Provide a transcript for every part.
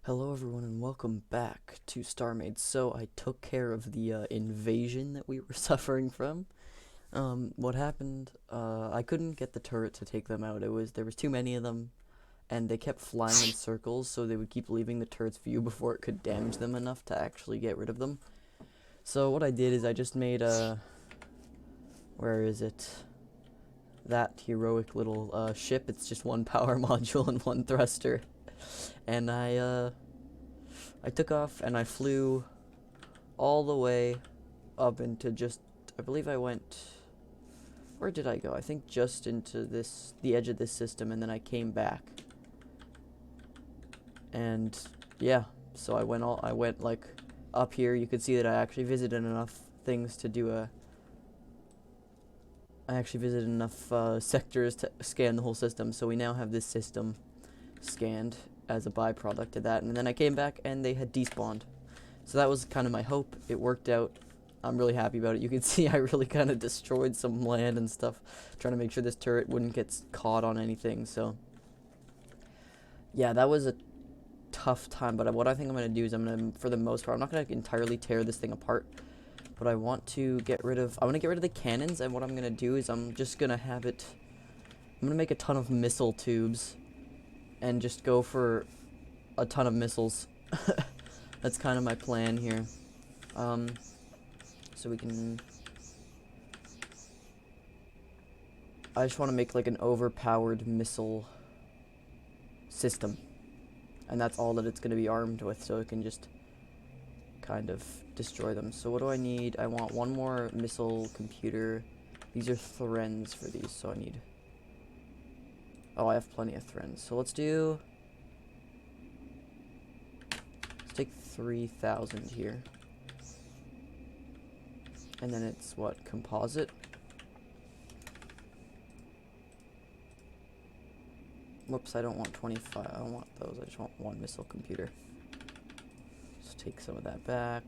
Hello everyone and welcome back to Starmade. So I took care of the invasion that we were suffering from. What happened, I couldn't get the turret to take them out. There was too many of them and they kept flying in circles, so they would keep leaving the turret's view before it could damage them enough to actually get rid of them. So what I did is I just made where is it? That heroic little ship. It's just one power module and one thruster. And I took off and I flew all the way up into I believe I went, where did I go? I think just into the edge of this system, and then I came back. And yeah, so I went like up here. You could see that I actually visited enough things to do I actually visited enough sectors to scan the whole system, so we now have this system scanned as a byproduct of that. And then I came back and they had despawned. So that was kind of my hope. It worked out. I'm really happy about it. You can see I really kind of destroyed some land and stuff, trying to make sure this turret wouldn't get caught on anything. So yeah, that was a tough time. But what I think I'm going to do is for the most part, I'm not going to entirely tear this thing apart. But I want to get rid of the cannons. And what I'm going to do is I'm going to make a ton of missile tubes and just go for a ton of missiles. That's kind of my plan here. So we can... I just want to make like an overpowered missile system. And that's all that it's going to be armed with, so it can just kind of destroy them. So what do I need? I want one more missile computer. These are threns for these, so I need... Oh, I have plenty of threns. So let's take 3,000 here. And then it's what? Composite? Whoops, I don't want 25. I don't want those. I just want one missile computer. Let's take some of that back.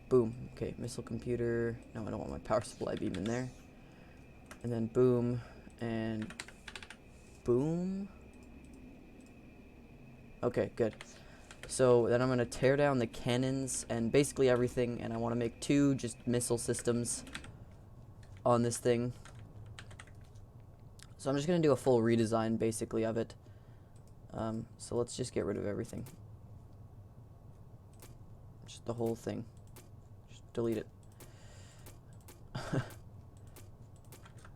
Boom. Okay, missile computer. No, I don't want my power supply beam in there. And then boom. And boom. Okay, good. So then I'm going to tear down the cannons and basically everything, and I want to make two just missile systems on this thing. So I'm just going to do a full redesign basically of it. So let's just get rid of everything. Just the whole thing. Just delete it.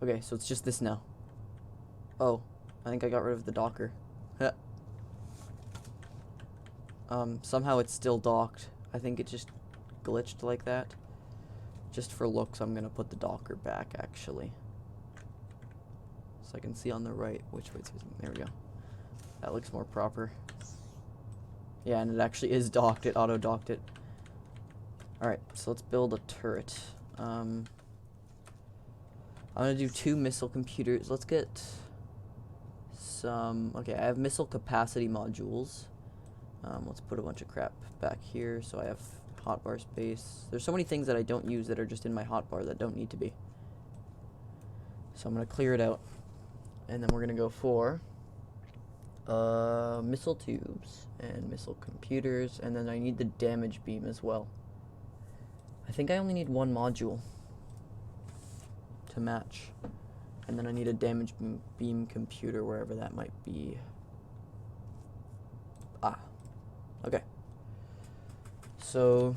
Okay, so it's just this now. Oh, I think I got rid of the docker. Somehow it's still docked. I think it just glitched like that. Just for looks, I'm gonna put the docker back, actually. So I can see on the right which way it's facing. There we go. That looks more proper. Yeah, and it actually is docked. It auto-docked it. Alright, so let's build a turret. I'm gonna do 2 missile computers. Let's get some... Okay, I have missile capacity modules. Let's put a bunch of crap back here. So I have hotbar space. There's so many things that I don't use that are just in my hotbar that don't need to be. So I'm going to clear it out. And then we're going to go for missile tubes and missile computers. And then I need the damage beam as well. I think I only need one module to match. And then I need a damage beam computer wherever that might be. Ah. Okay. So,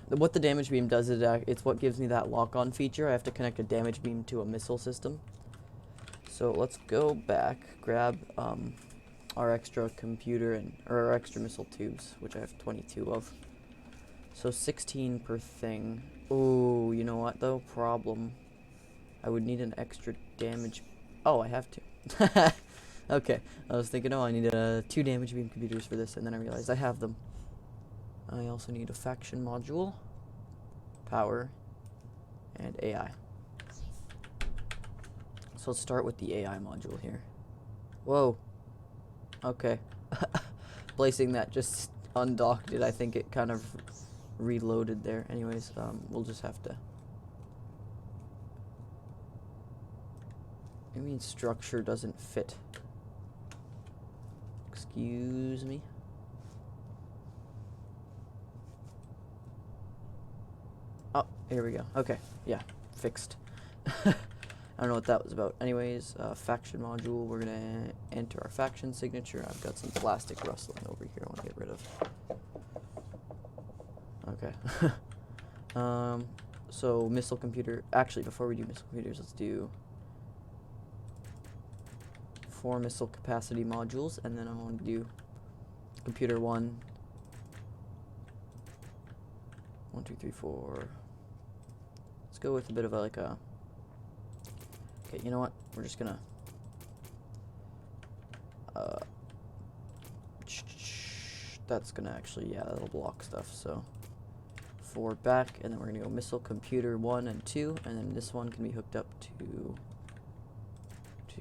what the damage beam does is it's what gives me that lock-on feature. I have to connect a damage beam to a missile system. So let's go back, grab our extra computer or our extra missile tubes, which I have 22 of. So 16 per thing. Oh, you know what though? Problem. I would need an extra damage. Oh, I have to. Okay, I was thinking, oh, I need 2 damage beam computers for this, and then I realized I have them. I also need a faction module, power, and AI. So let's start with the AI module here. Whoa. Okay. Placing that just undocked it. I think it kind of reloaded there. Anyways, we'll just have to... I mean, structure doesn't fit. Excuse me. Oh, here we go. Okay, yeah, fixed. I don't know what that was about. Anyways, faction module, we're gonna enter our faction signature. I've got some plastic rustling over here I want to get rid of. Okay. So missile computer, actually before we do missile computers, let's do 4 missile capacity modules, and then I want to do computer 1, 1, 2, 3, 4. Let's go with a bit of a, like a, okay, you know what, we're just gonna that's gonna actually, yeah, that'll block stuff. So 4 back, and then we're gonna go missile computer 1 and 2, and then this one can be hooked up to 2.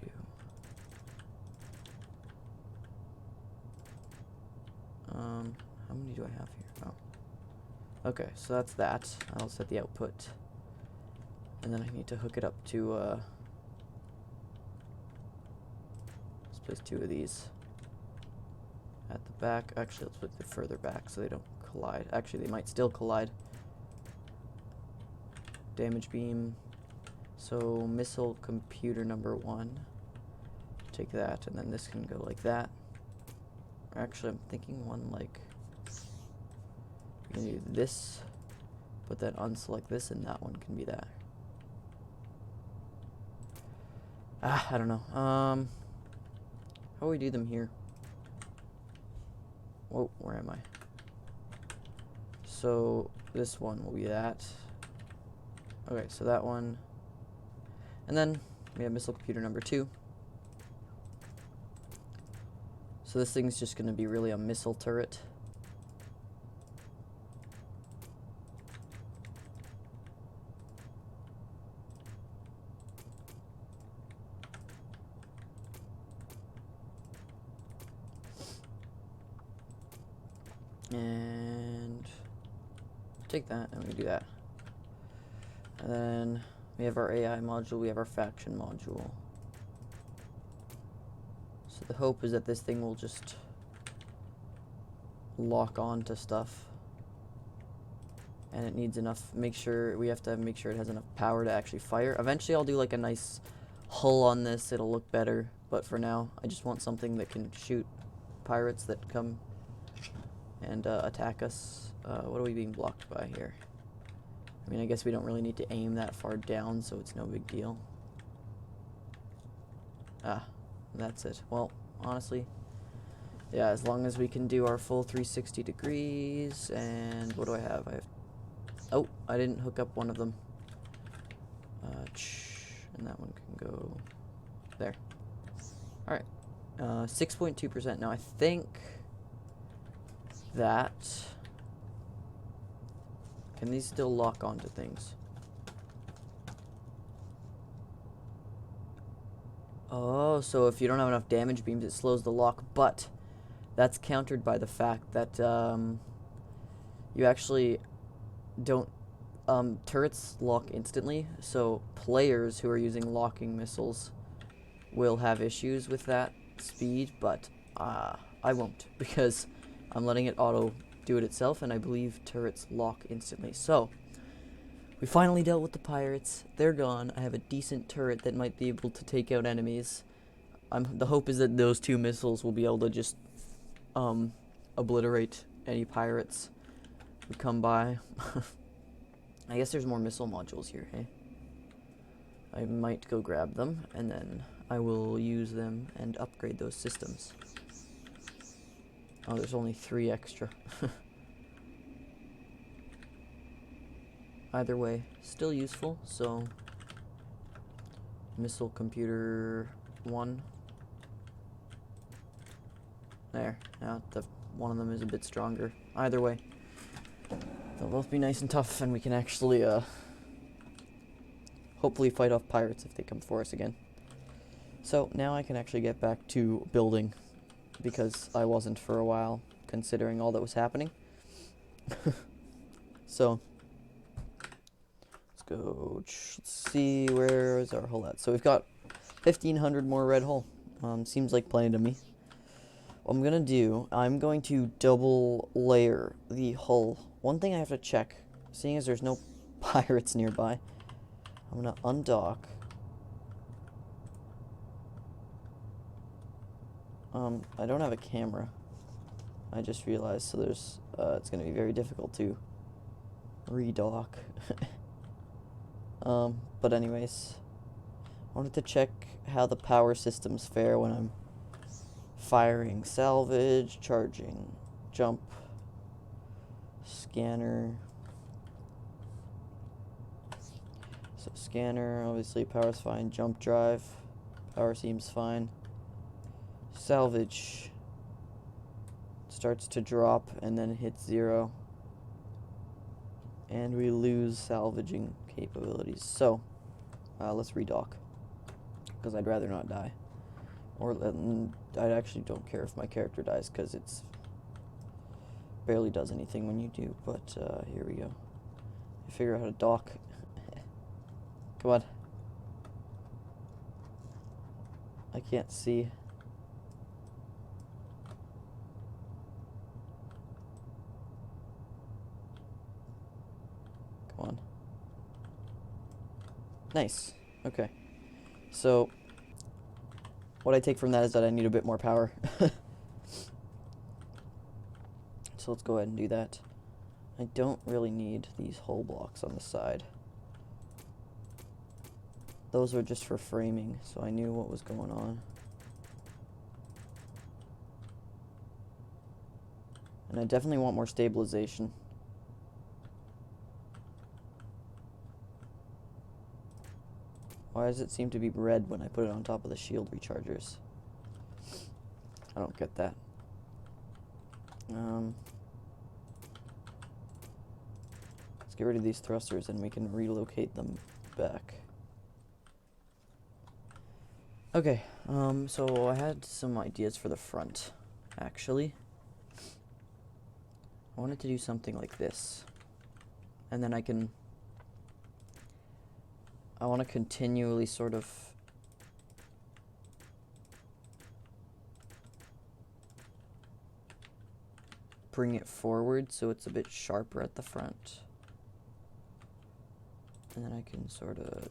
How many do I have here? Oh, okay, so that's that. I'll set the output, and then I need to hook it up to let's place 2 of these at the back. Actually, let's put it further back so they don't collide. Actually, they might still collide. Damage beam. So missile computer number 1. Take that, and then this can go like that. Actually, I'm thinking one like, we can do this, but then unselect this, and that one can be that. I don't know. How do we do them here? Whoa, where am I? So this one will be that. Okay, so that one. And then we have missile computer number 2. So this thing's just going to be really a missile turret. And take that, and we do that. And then we have our AI module, we have our faction module. So the hope is that this thing will just lock on to stuff. And it needs enough, we have to make sure it has enough power to actually fire. Eventually I'll do like a nice hull on this, it'll look better. But for now, I just want something that can shoot pirates that come and attack us. What are we being blocked by here? I mean, I guess we don't really need to aim that far down, so it's no big deal. That's it. Well, honestly, yeah, as long as we can do our full 360 degrees, and what do I have? Oh, I didn't hook up one of them. And that one can go there. Alright, 6.2%. Now, I think that, can these still lock onto things? Oh, so if you don't have enough damage beams, it slows the lock, but that's countered by the fact that you actually don't, turrets lock instantly, so players who are using locking missiles will have issues with that speed, but I won't, because I'm letting it auto do it itself, and I believe turrets lock instantly. So we finally dealt with the pirates. They're gone. I have a decent turret that might be able to take out enemies. The hope is that those 2 missiles will be able to just obliterate any pirates who come by. I guess there's more missile modules here, hey? I might go grab them, and then I will use them and upgrade those systems. Oh, there's only 3 extra. Either way, still useful, so missile computer 1. There. Now one of them is a bit stronger. Either way, they'll both be nice and tough, and we can actually hopefully fight off pirates if they come for us again. So now I can actually get back to building, because I wasn't for a while, considering all that was happening. So let's go. Let's see, where is our hull at? So we've got 1,500 more red hull. Seems like plenty to me. What I'm gonna do, I'm going to double layer the hull. One thing I have to check, seeing as there's no pirates nearby. I'm gonna undock. I don't have a camera. I just realized, so there's, it's gonna be very difficult to redock. But anyways, I wanted to check how the power systems fare when I'm firing salvage, charging, jump, scanner. So scanner, obviously power's fine. Jump drive, power seems fine. Salvage starts to drop and then hits 0. And we lose salvaging capabilities. So, let's redock. Because I'd rather not die. Or, I actually don't care if my character dies, because it's barely does anything when you do. But, here we go. I figure out how to dock. Come on. I can't see. Come on. Nice. Okay. So, what I take from that is that I need a bit more power. So let's go ahead and do that. I don't really need these hull blocks on the side. Those were just for framing, so I knew what was going on. And I definitely want more stabilization. Why does it seem to be red when I put it on top of the shield rechargers? I don't get that. Let's get rid of these thrusters and we can relocate them back. Okay, so I had some ideas for the front, actually. I wanted to do something like this. And then I want to continually sort of bring it forward so it's a bit sharper at the front. And then I can sort of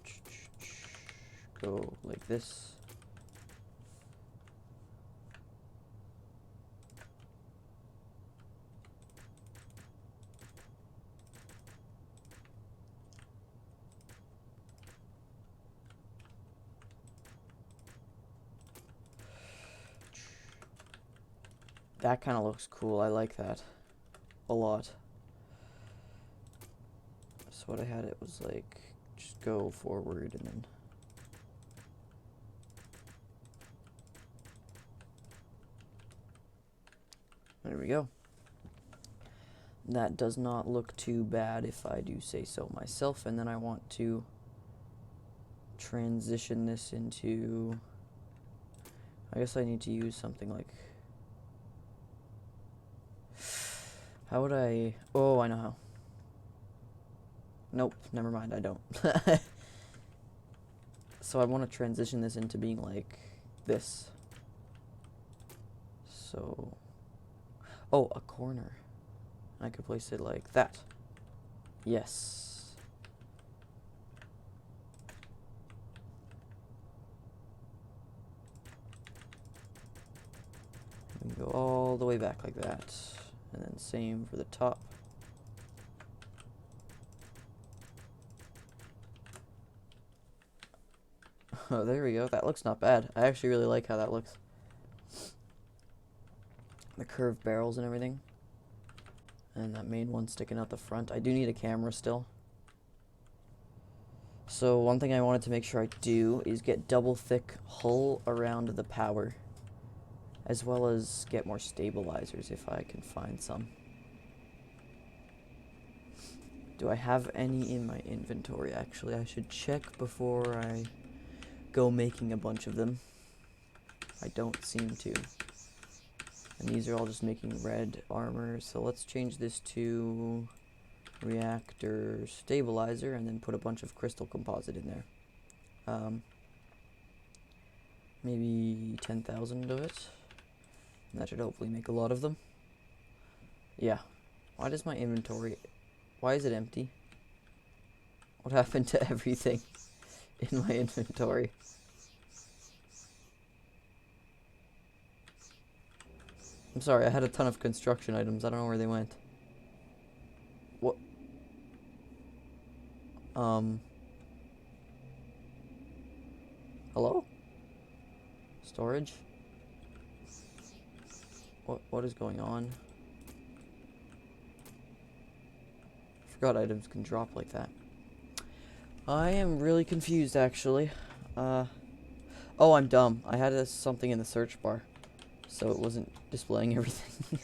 go like this. That kind of looks cool. I like that a lot. So what I had, it was like, just go forward and then... There we go. That does not look too bad if I do say so myself. And then I want to transition this into... I guess I need to use something like... How would I... Oh, I know how. Nope, never mind, I don't. So I want to transition this into being like this. So... Oh, a corner. I could place it like that. Yes. We can go all the way back like that. And then same for the top. Oh, there we go. That looks not bad. I actually really like how that looks. The curved barrels and everything. And that main one sticking out the front. I do need a camera still. So one thing I wanted to make sure I do is get double thick hull around the power. As well as get more stabilizers if I can find some. Do I have any in my inventory? Actually, I should check before I go making a bunch of them. I don't seem to. And these are all just making red armor. So let's change this to reactor stabilizer and then put a bunch of crystal composite in there. Maybe 10,000 of it. And that should hopefully make a lot of them. Yeah. Why does my inventory... Why is it empty? What happened to everything in my inventory? I'm sorry, I had a ton of construction items. I don't know where they went. What? Hello? Storage? What is going on? Forgot items can drop like that. I am really confused, actually. Oh, I'm dumb. I had something in the search bar, so it wasn't displaying everything.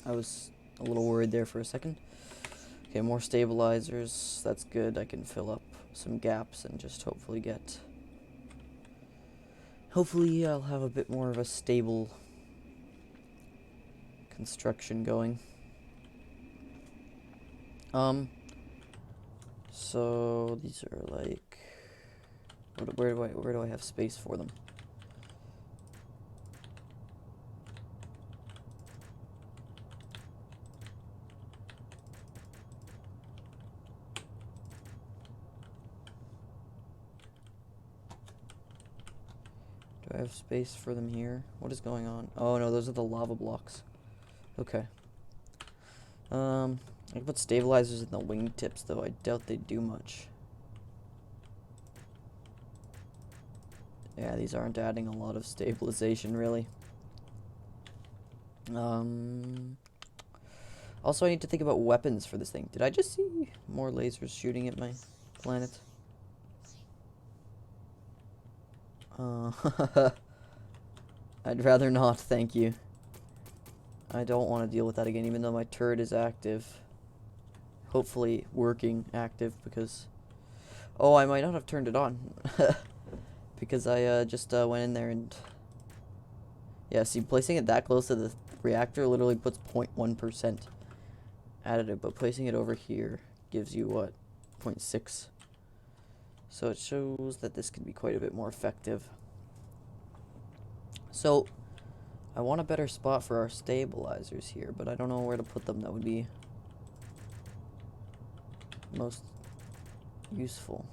I was a little worried there for a second. Okay, more stabilizers. That's good. I can fill up some gaps and just hopefully get... Hopefully I'll have a bit more of a stable construction going. So these are like... Where do I have space for them? Do I have space for them here? What is going on? Oh no, those are the lava blocks. Okay. I can put stabilizers in the wingtips, though I doubt they do much. Yeah, these aren't adding a lot of stabilization, really. Also, I need to think about weapons for this thing. Did I just see more lasers shooting at my planet? I'd rather not, thank you. I don't want to deal with that again, even though my turret is active. Hopefully working active, because... Oh, I might not have turned it on. Because I just went in there and... Yeah, see, placing it that close to the reactor literally puts 0.1% additive, but placing it over here gives you, what, 0.6. So it shows that this could be quite a bit more effective. So, I want a better spot for our stabilizers here, but I don't know where to put them that would be most useful.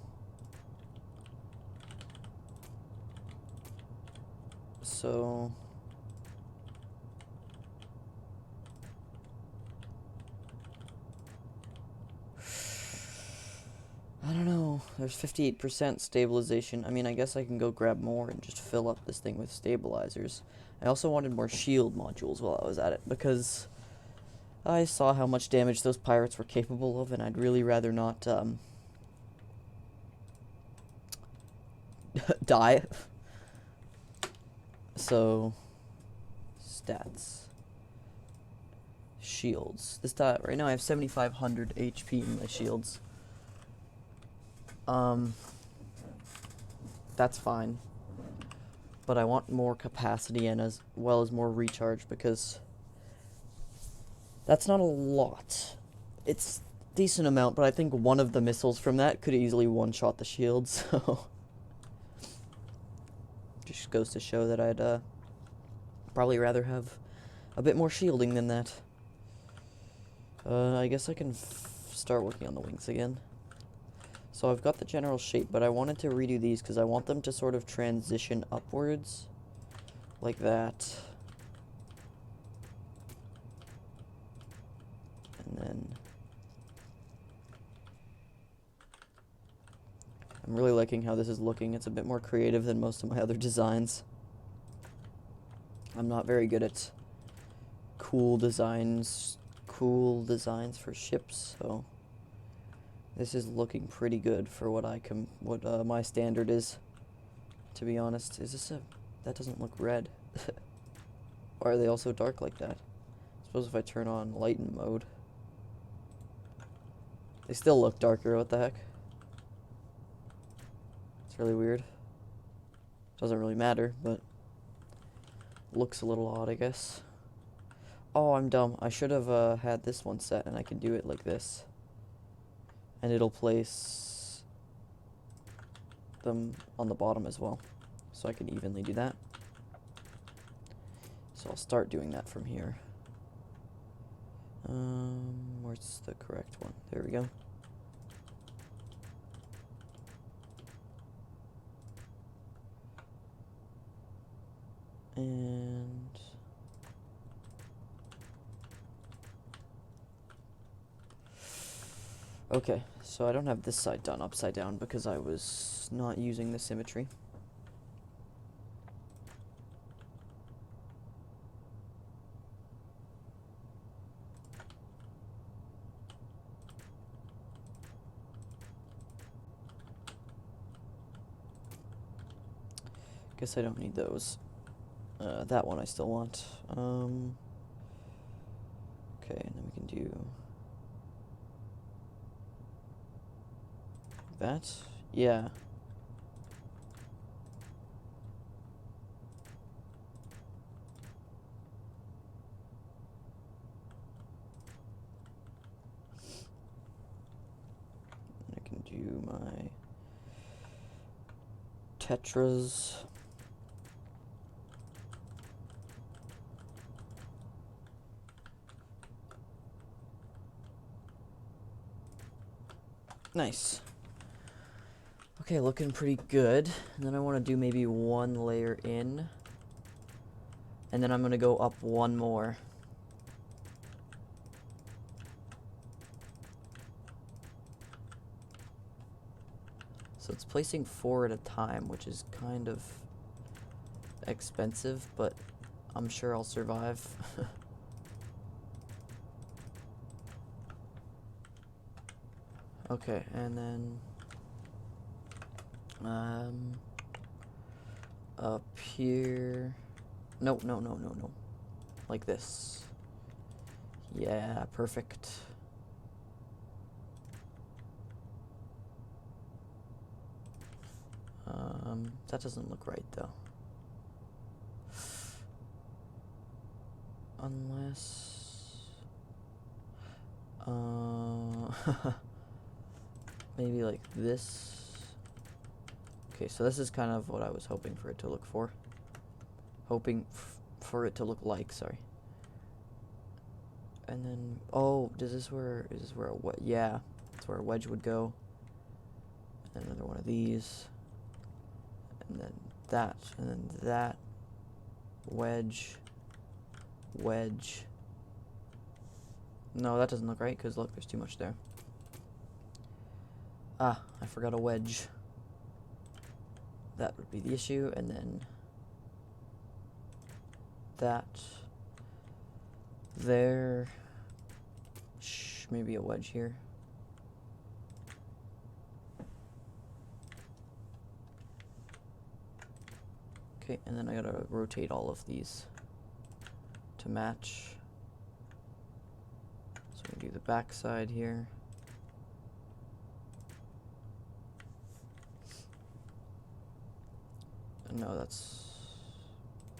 So... I don't know. There's 58% stabilization. I mean, I guess I can go grab more and just fill up this thing with stabilizers. I also wanted more shield modules while I was at it, because I saw how much damage those pirates were capable of, and I'd really rather not, die. So, stats. Shields. Right now I have 7,500 HP in my shields. That's fine. But I want more capacity and as well as more recharge, because that's not a lot. It's a decent amount, but I think one of the missiles from that could easily one-shot the shields, so... Just goes to show that I'd probably rather have a bit more shielding than that. I guess I can start working on the wings again. So I've got the general shape, but I wanted to redo these because I want them to sort of transition upwards, like that. And then... I'm really liking how this is looking. It's a bit more creative than most of my other designs. I'm not very good at cool designs for ships, so... This is looking pretty good for what my standard is, to be honest. Is this that doesn't look red. Why are they all so dark like that? I suppose if I turn on lighten mode. They still look darker, what the heck? It's really weird. Doesn't really matter, but looks a little odd, I guess. Oh, I'm dumb. I should have had this one set, and I can do it like this. And it'll place them on the bottom as well. So I can evenly do that. So I'll start doing that from here. Where's the correct one? There we go. And okay, so I don't have this side done upside down because I was not using the symmetry. Guess I don't need those. That one I still want. Okay, and then we can do that. Yeah. I can do my tetras. Nice. Okay, looking pretty good. And then I want to do maybe one layer in. And then I'm going to go up one more. So it's placing 4 at a time, which is kind of expensive, but I'm sure I'll survive. Okay, and then up here. No. Like this. Yeah, perfect. That doesn't look right though. Unless maybe like this. Okay, so this is kind of what I was hoping for it to look for. For it to look like, sorry. And then, oh, is this where a wedge? Yeah, that's where a wedge would go. And another one of these. And then that, and then that. Wedge. Wedge. No, that doesn't look right, because look, there's too much there. Ah, I forgot a wedge. That would be the issue, and then that there. Maybe a wedge here. Okay, and then I gotta rotate all of these to match. So we do the back side here. No, that's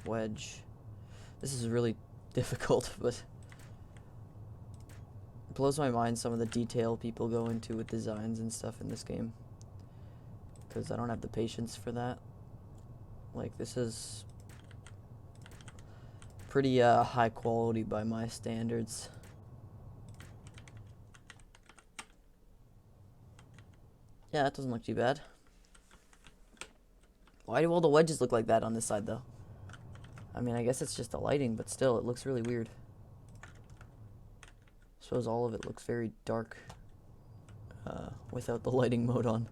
wedge. This is really difficult, but it blows my mind some of the detail people go into with designs and stuff in this game. Because I don't have the patience for that. Like, this is pretty high quality by my standards. Yeah, that doesn't look too bad. Why do all the wedges look like that on this side, though? I mean, I guess it's just the lighting, but still, it looks really weird. I suppose all of it looks very dark without the lighting mode on.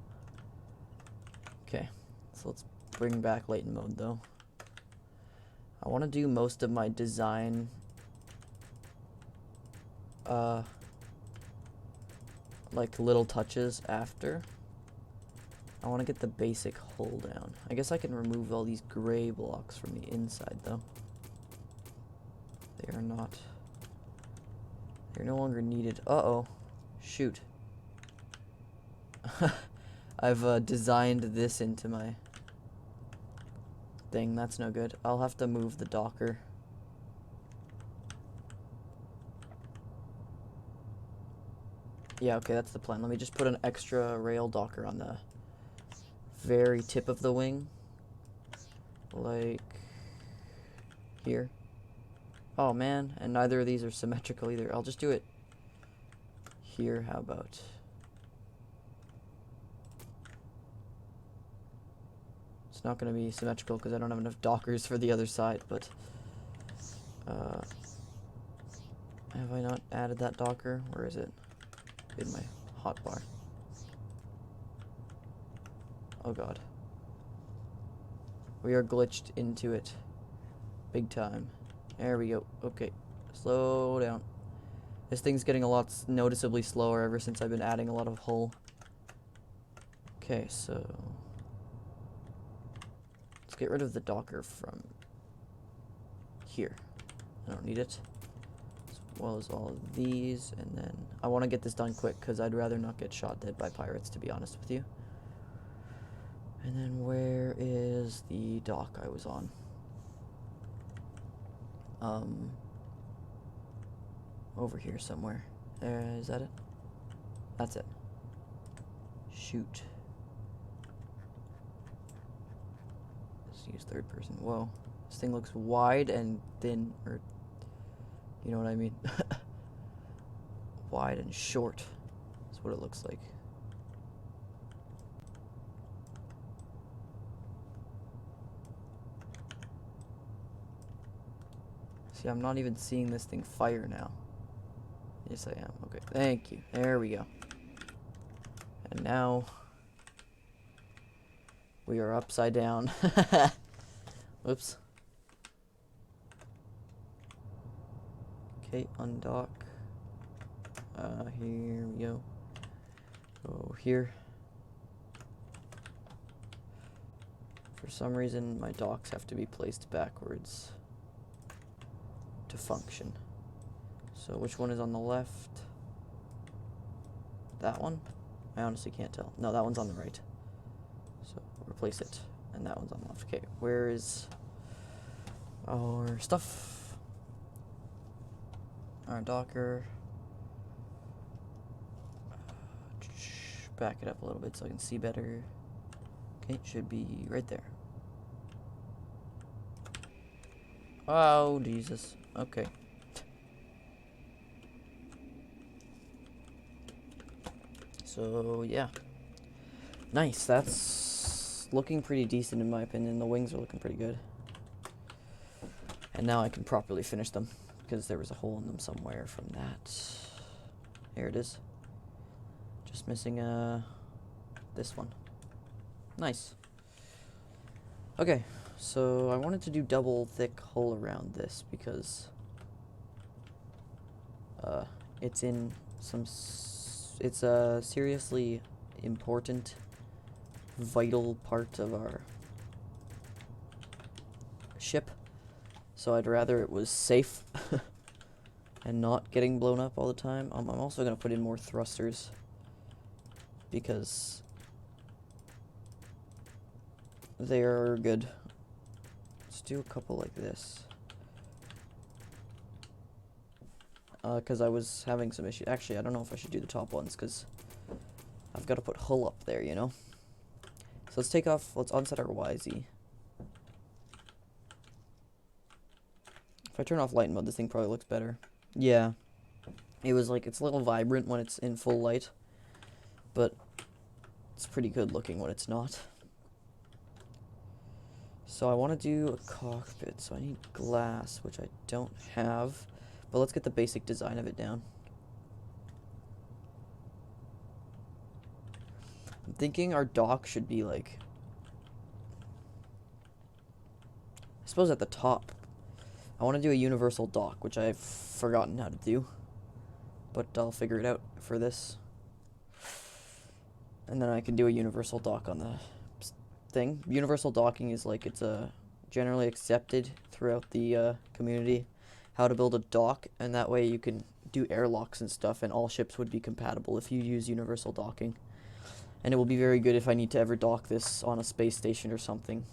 Okay, so let's bring back lighting mode, though. I want to do most of my design like little touches after. I want to get the basic hull down. I guess I can remove all these gray blocks from the inside, though. They are not... They're no longer needed. Uh-oh. Shoot. I've designed this into my thing. That's no good. I'll have to move the docker. Yeah, okay, that's the plan. Let me just put an extra rail docker on the very tip of the wing, like here. Oh man, and neither of these are symmetrical either. I'll just do it here. How about? It's not going to be symmetrical because I don't have enough dockers for the other side, but have I not added that docker? Where is it? In my hotbar. Oh god. We are glitched into it. Big time. There we go. Okay. Slow down. This thing's getting a lot noticeably slower ever since I've been adding a lot of hull. Okay, so let's get rid of the docker from here. I don't need it. As well as all of these, and then I want to get this done quick because I'd rather not get shot dead by pirates, to be honest with you. And then where is the dock I was on? Over here somewhere. There, is that it? That's it. Shoot. Let's use third person. Whoa. This thing looks wide and thin, or you know what I mean? Wide and short. That's what it looks like. See, I'm not even seeing this thing fire now. Yes, I am. Okay, thank you. There we go. And now we are upside down. Whoops. Okay, undock. Here we go. Go here. For some reason, my docks have to be placed backwards to function. So which one is on the left? That one? I honestly can't tell. No, that one's on the right. So replace it. And that one's on the left. Okay, where is our stuff? Our docker. Back it up a little bit so I can see better. Okay, it should be right there. Oh, Jesus. Okay. So, yeah. Nice. That's looking pretty decent in my opinion. The wings are looking pretty good. And now I can properly finish them because there was a hole in them somewhere from that. Here it is. Just missing this one. Nice. Okay, so I wanted to do double thick hull around this because it's in some it's a seriously important, vital part of our ship. So I'd rather it was safe and not getting blown up all the time. I'm also going to put in more thrusters because they are good. Let's do a couple like this. Because I was having some issues. Actually, I don't know if I should do the top ones because I've got to put hull up there, you know? So let's take off, let's unset our YZ. If I turn off light mode, this thing probably looks better. Yeah. It was like, it's a little vibrant when it's in full light, but it's pretty good looking when it's not. So I want to do a cockpit, so I need glass, which I don't have, but let's get the basic design of it down. I'm thinking our dock should be like, I suppose at the top. I want to do a universal dock, which I've forgotten how to do, but I'll figure it out for this. And then I can do a universal dock on the thing. Universal docking is like, it's generally accepted throughout the community how to build a dock, and that way you can do airlocks and stuff, and all ships would be compatible if you use universal docking. And it will be very good if I need to ever dock this on a space station or something.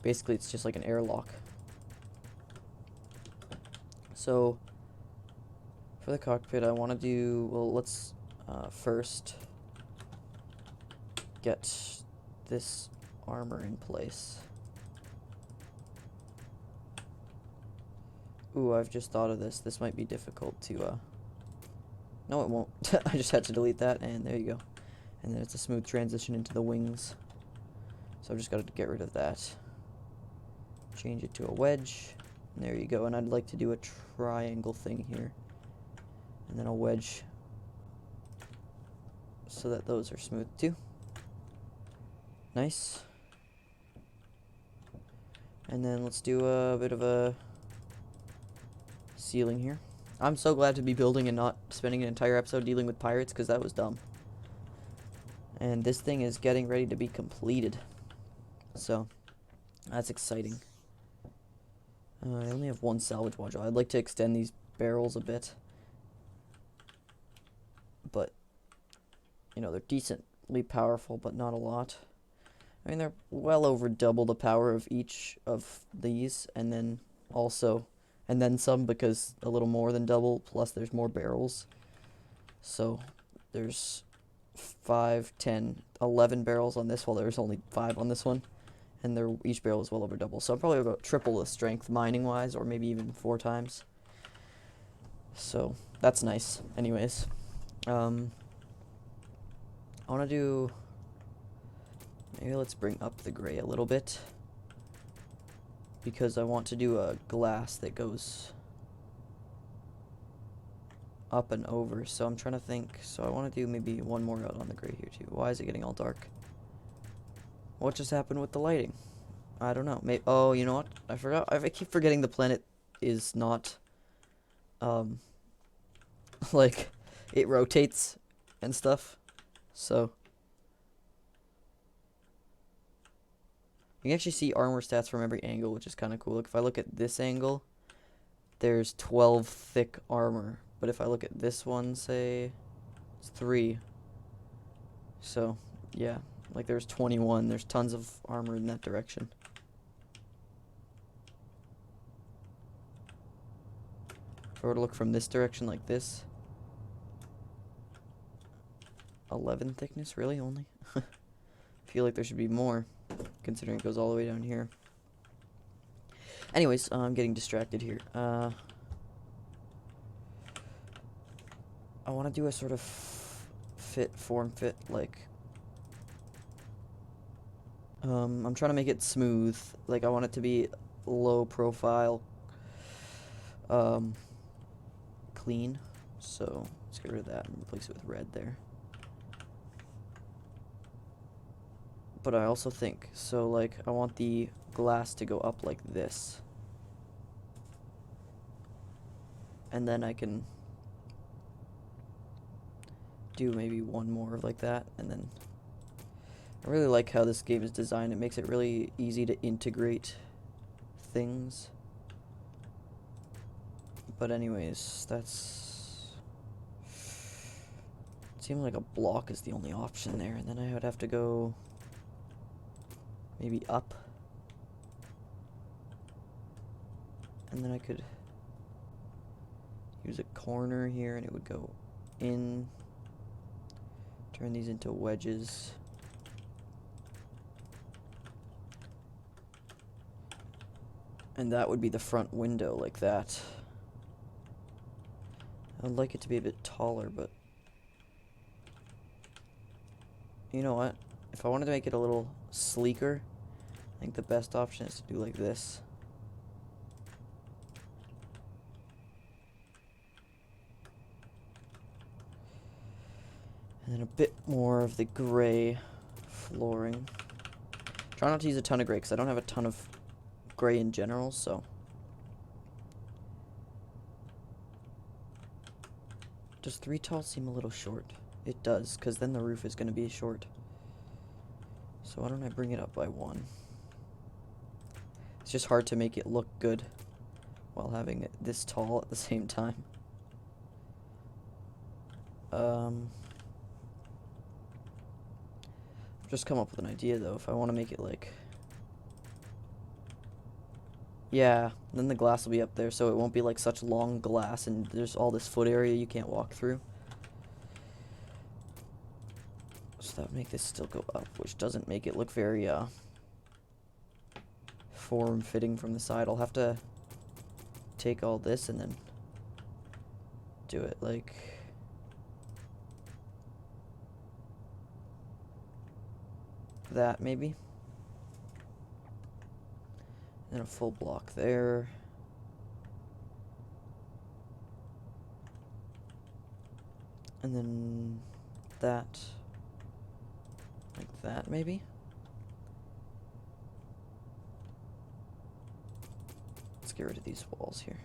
Basically, it's just like an airlock. So, for the cockpit, I want to do, well, let's first get this armor in place. Ooh, I've just thought of this. This might be difficult to, no, it won't. I just had to delete that, and there you go. And then it's a smooth transition into the wings. So I've just got to get rid of that. Change it to a wedge. And there you go. And I'd like to do a triangle thing here. And then a wedge. So that those are smooth too. Nice. And then let's do a bit of a ceiling here. I'm so glad to be building and not spending an entire episode dealing with pirates, because that was dumb. And this thing is getting ready to be completed. So, that's exciting. I only have one salvage module. I'd like to extend these barrels a bit. But, you know, they're decently powerful, but not a lot. I mean, they're well over double the power of each of these, and then also, and then some, because a little more than double, plus there's more barrels. So, there's 5, 10, 11 barrels on this, while there's only 5 on this one. And they're, each barrel is well over double. So I'm probably about triple the strength mining-wise, or maybe even 4 times. So, that's nice. Anyways, I want to do... Maybe let's bring up the gray a little bit, because I want to do a glass that goes up and over. So I'm trying to think. So I want to do maybe one more out on the gray here too. Why is it getting all dark? What just happened with the lighting? I don't know. Maybe, oh, you know what? I forgot. I keep forgetting the planet is not, like, it rotates and stuff. So you can actually see armor stats from every angle, which is kind of cool. Like, if I look at this angle, there's 12 thick armor. But if I look at this one, say, it's 3. So, yeah. Like, there's 21. There's tons of armor in that direction. If I were to look from this direction like this, 11 thickness, really, only? I feel like there should be more, considering it goes all the way down here. Anyways, I'm getting distracted here. I want to do a sort of form fit, like, I'm trying to make it smooth. Like, I want it to be low profile, clean. So let's get rid of that and replace it with red there. But I also think, so like, I want the glass to go up like this. And then I can do maybe one more like that, and then I really like how this game is designed. It makes it really easy to integrate things. But anyways, that's... It seemed like a block is the only option there, and then I would have to go maybe up. And then I could use a corner here, and it would go in. Turn these into wedges. And that would be the front window, like that. I would like it to be a bit taller, but... You know what? If I wanted to make it a little sleeker, I think the best option is to do like this. And then a bit more of the gray flooring. Try not to use a ton of gray, because I don't have a ton of gray in general, so... Does 3 tall seem a little short? It does, because then the roof is going to be short. So why don't I bring it up by 1? It's just hard to make it look good while having it this tall at the same time. I've just come up with an idea, though. If I want to make it like... Yeah, then the glass will be up there, so it won't be like such long glass, and there's all this foot area you can't walk through. So that would make this still go up, which doesn't make it look very, form-fitting from the side. I'll have to take all this and then do it like that, maybe. And a full block there. And then that, like that, maybe. Let's get rid of these walls here.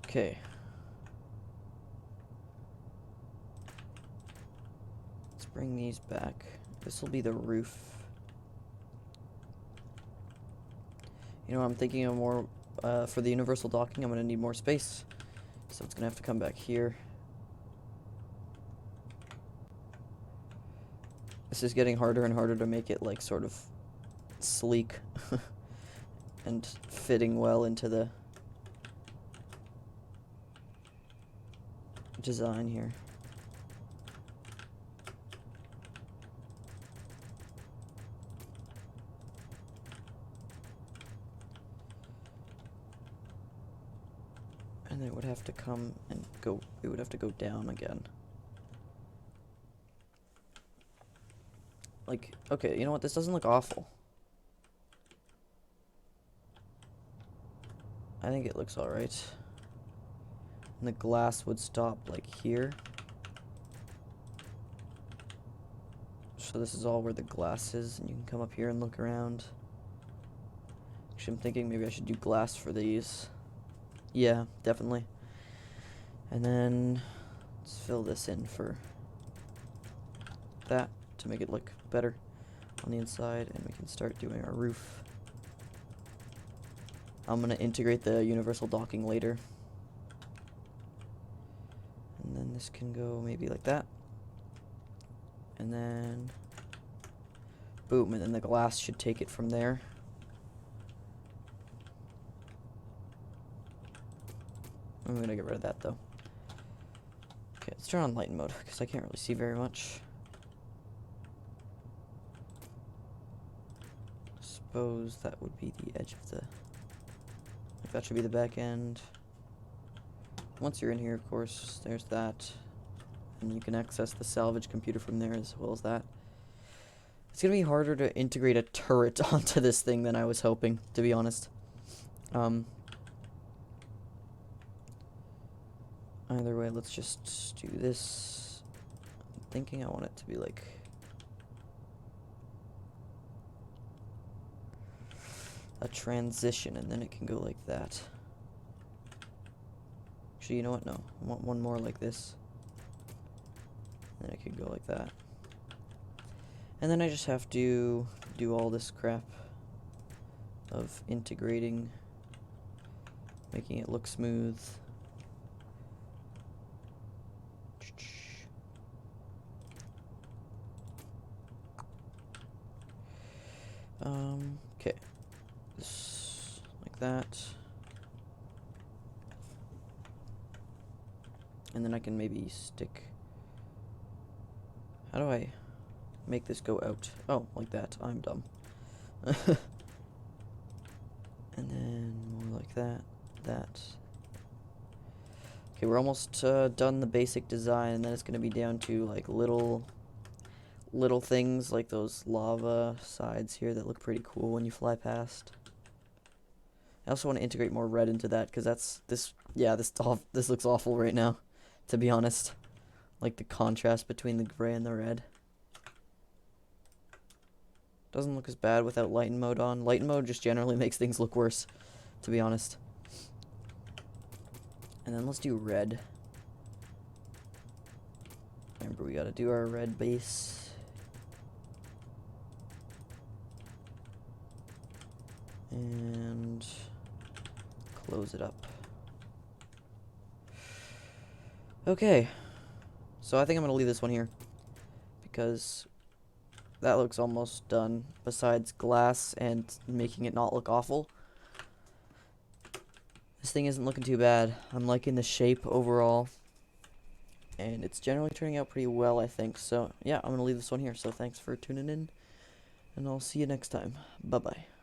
Okay. Let's bring these back. This will be the roof. You know, I'm thinking of more, for the universal docking, I'm going to need more space. So it's going to have to come back here. This is getting harder and harder to make it, like, sort of sleek and fitting well into the design here. And it would have to come and go, it would have to go down again. Like, okay, you know what, this doesn't look awful. I think it looks alright. And the glass would stop, like, here. So this is all where the glass is, and you can come up here and look around. Actually, I'm thinking maybe I should do glass for these. Yeah, definitely. And then let's fill this in for that to make it look better on the inside, and we can start doing our roof. I'm gonna integrate the universal docking later. And then this can go maybe like that. And then boom, and then the glass should take it from there. I'm gonna get rid of that though. Okay, let's turn on lighten mode because I can't really see very much. Suppose that would be the edge of the, like that should be the back end. Once you're in here, of course, there's that. And you can access the salvage computer from there as well as that. It's gonna be harder to integrate a turret onto this thing than I was hoping, to be honest. Either way, let's just do this. I'm thinking I want it to be like a transition, and then it can go like that. Actually, you know what? No, I want one more like this. Then it could go like that. And then I just have to do all this crap of integrating, making it look smooth. Okay. This, like that. And then I can maybe stick... How do I make this go out? Oh, like that. I'm dumb. And then more like that. That. Okay, we're almost done the basic design, and then it's going to be down to like little things like those lava sides here that look pretty cool when you fly past. I also want to integrate more red into that because that's this looks awful right now, to be honest. Like the contrast between the gray and the red. Doesn't look as bad without lighten mode on. Lighten mode just generally makes things look worse, to be honest. And then let's do red. Remember, we gotta do our red base. And close it up. Okay. So I think I'm gonna leave this one here because that looks almost done, besides glass and making it not look awful. This thing isn't looking too bad. I'm liking the shape overall, and it's generally turning out pretty well, I think. So yeah, I'm gonna leave this one here. So thanks for tuning in, and I'll see you next time. Bye bye.